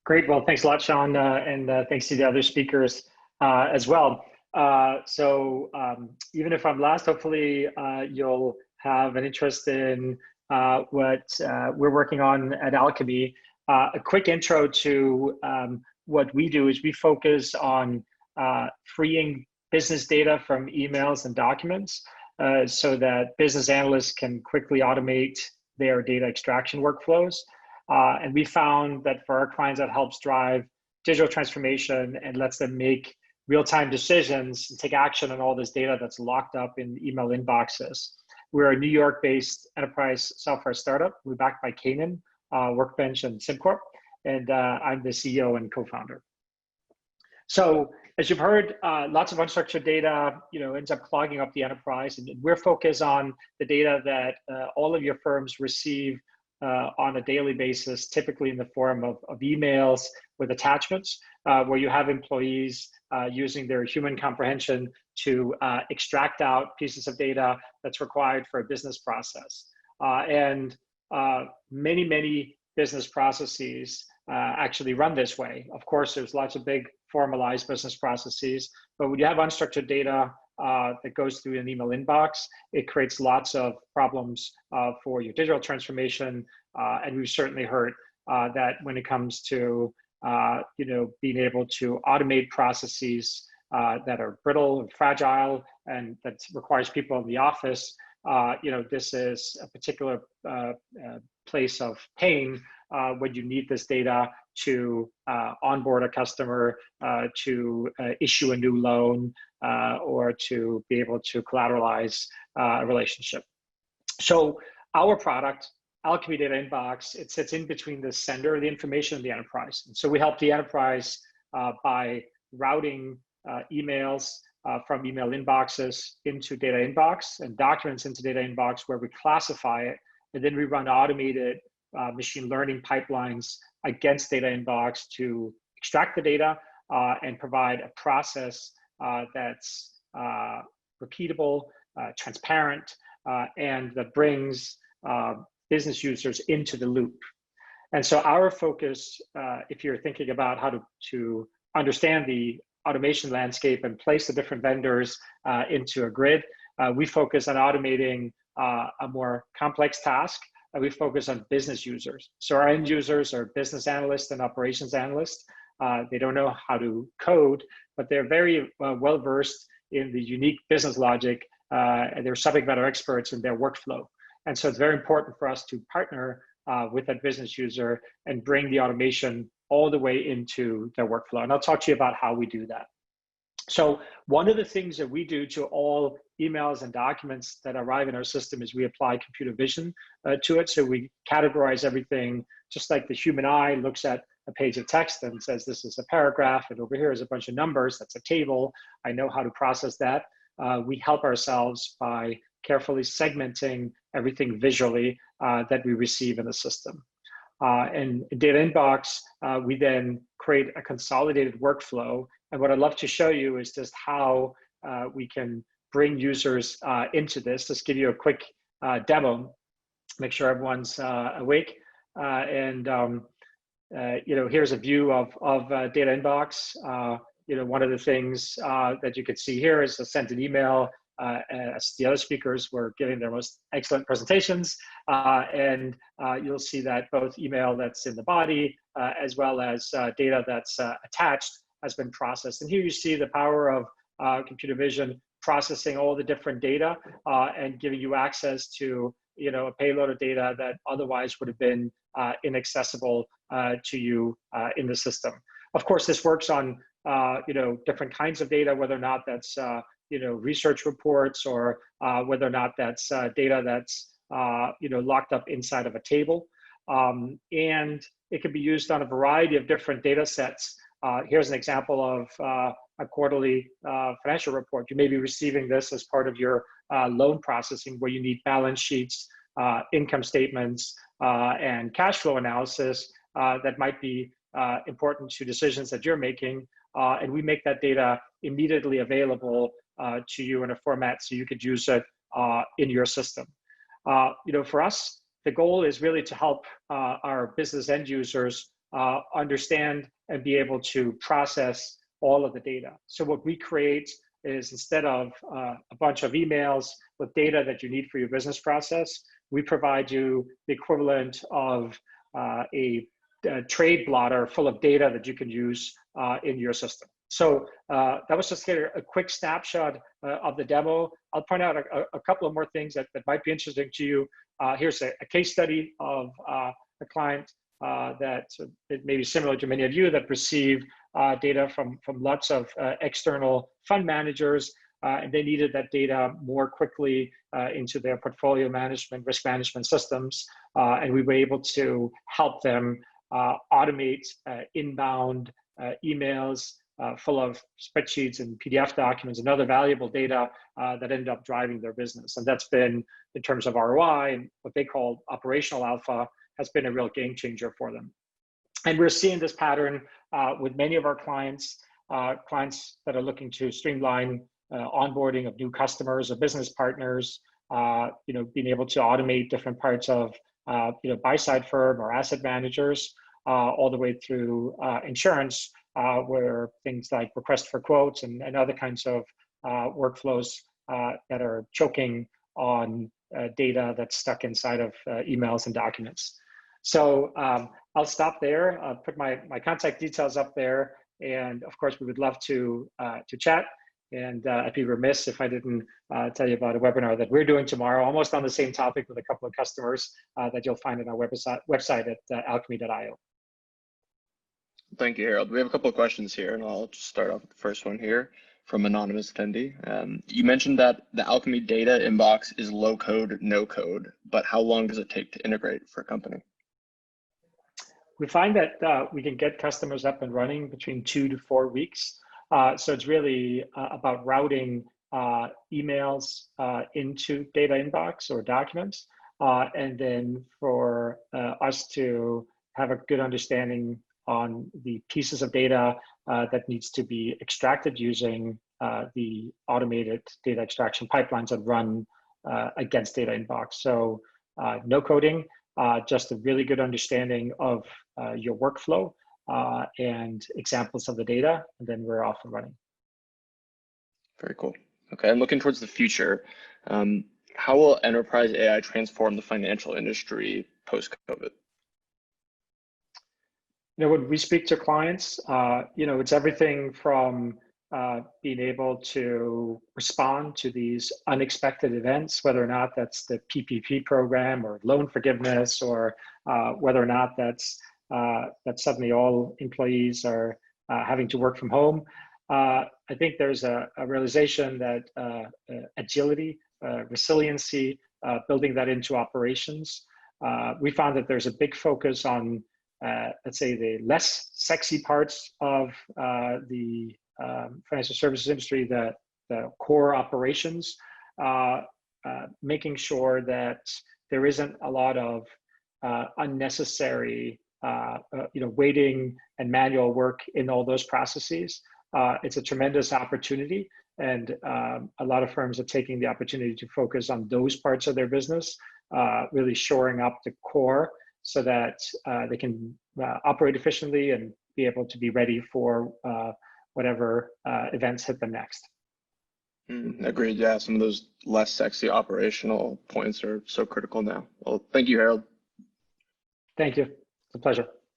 Great. Well, thanks a lot, Sean, and thanks to the other speakers as well. Even if I'm last, hopefully you'll have an interest in what we're working on at Alkymi. A quick intro to what we do is we focus on freeing business data from emails and documents so that business analysts can quickly automate their data extraction workflows. And we found that for our clients, that helps drive digital transformation and lets them make real-time decisions and take action on all this data that's locked up in email inboxes. We're a New York-based enterprise software startup. We're backed by Canaan, Workbench, and SimCorp, and I'm the CEO and co-founder. So as you've heard, lots of unstructured data, ends up clogging up the enterprise, and we're focused on the data that all of your firms receive on a daily basis, typically in the form of emails with attachments, where you have employees using their human comprehension to extract out pieces of data that's required for a business process. Many business processes actually run this way. Of course, there's lots of big formalized business processes, but when you have unstructured data that goes through an email inbox, it creates lots of problems for your digital transformation. And we've certainly heard that when it comes to being able to automate processes that are brittle and fragile and that requires people in the office, this is a particular place of pain when you need this data to onboard a customer, to issue a new loan, or to be able to collateralize a relationship. So our product, Alkymi Data Inbox, it sits in between the sender of the information and the enterprise. And so we help the enterprise by routing emails from email inboxes into data inbox and documents into data inbox, where we classify it, and then we run automated machine learning pipelines against data inbox to extract the data and provide a process that's repeatable, transparent, and that brings business users into the loop. And so our focus, if you're thinking about how to understand the automation landscape and place the different vendors into a grid, we focus on automating a more complex task. We focus on business users. So our end users are business analysts and operations analysts. They don't know how to code, but they're very well-versed in the unique business logic, and they're subject matter experts in their workflow. And so it's very important for us to partner with that business user and bring the automation all the way into their workflow. And I'll talk to you about how we do that. So one of the things that we do to all emails and documents that arrive in our system is we apply computer vision to it. So we categorize everything just like the human eye looks at a page of text and says, this is a paragraph, and over here is a bunch of numbers, that's a table. I know how to process that. We help ourselves by carefully segmenting everything visually that we receive in the system. And in Data Inbox, we then create a consolidated workflow. And what I'd love to show you is just how we can bring users into this. Just give you a quick demo, make sure everyone's awake. Here's a view of Data Inbox. One of the things that you could see here is I sent an email as the other speakers were giving their most excellent presentations. You'll see that both email that's in the body as well as data that's attached has been processed. And here you see the power of computer vision processing all the different data and giving you access to a payload of data that otherwise would have been inaccessible to you in the system. Of course, this works on different kinds of data, whether or not that's research reports or whether or not that's data that's locked up inside of a table. And it can be used on a variety of different data sets. Here's an example of a quarterly financial report. You may be receiving this as part of your loan processing, where you need balance sheets, income statements, and cash flow analysis that might be important to decisions that you're making. And we make that data immediately available to you in a format so you could use it in your system. For us, the goal is really to help our business end users understand and be able to process all of the data. So what we create is, instead of a bunch of emails with data that you need for your business process, we provide you the equivalent of a trade blotter full of data that you can use in your system. So that was just a quick snapshot of the demo. I'll point out a couple of more things that might be interesting to you. Here's a case study of a client that it may be similar to many of you, that receive data from lots of external fund managers, and they needed that data more quickly into their portfolio management, risk management systems, and we were able to help them automate inbound emails full of spreadsheets and PDF documents and other valuable data that ended up driving their business. And that's been, in terms of ROI and what they call operational alpha, has been a real game changer for them. And we're seeing this pattern with many of our clients, clients that are looking to streamline onboarding of new customers or business partners, being able to automate different parts of buy-side firm or asset managers, all the way through insurance, where things like request for quotes and other kinds of workflows that are choking on data that's stuck inside of emails and documents. So I'll stop there. I'll put my contact details up there, and of course we would love to chat. And I'd be remiss if I didn't tell you about a webinar that we're doing tomorrow, almost on the same topic, with a couple of customers that you'll find on our website at alkymi.io. Thank you, Harold. We have a couple of questions here, and I'll just start off with the first one here from anonymous attendee. You mentioned that the Alkymi data inbox is low code, no code, but how long does it take to integrate for a company? We find that we can get customers up and running between 2 to 4 weeks. So it's really about routing emails into data inbox or documents, and then for us to have a good understanding on the pieces of data that needs to be extracted using the automated data extraction pipelines that run against data inbox. So no coding, just a really good understanding of your workflow and examples of the data, and then we're off and running. Very cool. Okay, and looking towards the future, how will enterprise AI transform the financial industry post-COVID? When we speak to clients, it's everything from being able to respond to these unexpected events, whether or not that's the PPP program or loan forgiveness, or whether or not that's that suddenly all employees are having to work from home. I think there's a realization that agility, resiliency, building that into operations. We found that there's a big focus on, let's say, the less sexy parts of the financial services industry, the core operations, making sure that there isn't a lot of unnecessary waiting and manual work in all those processes. It's a tremendous opportunity, and a lot of firms are taking the opportunity to focus on those parts of their business, really shoring up the core so that they can operate efficiently and be able to be ready for whatever events hit them next. Agreed. Yeah, some of those less sexy operational points are so critical now. Well, thank you, Harold. Thank you. It's a pleasure.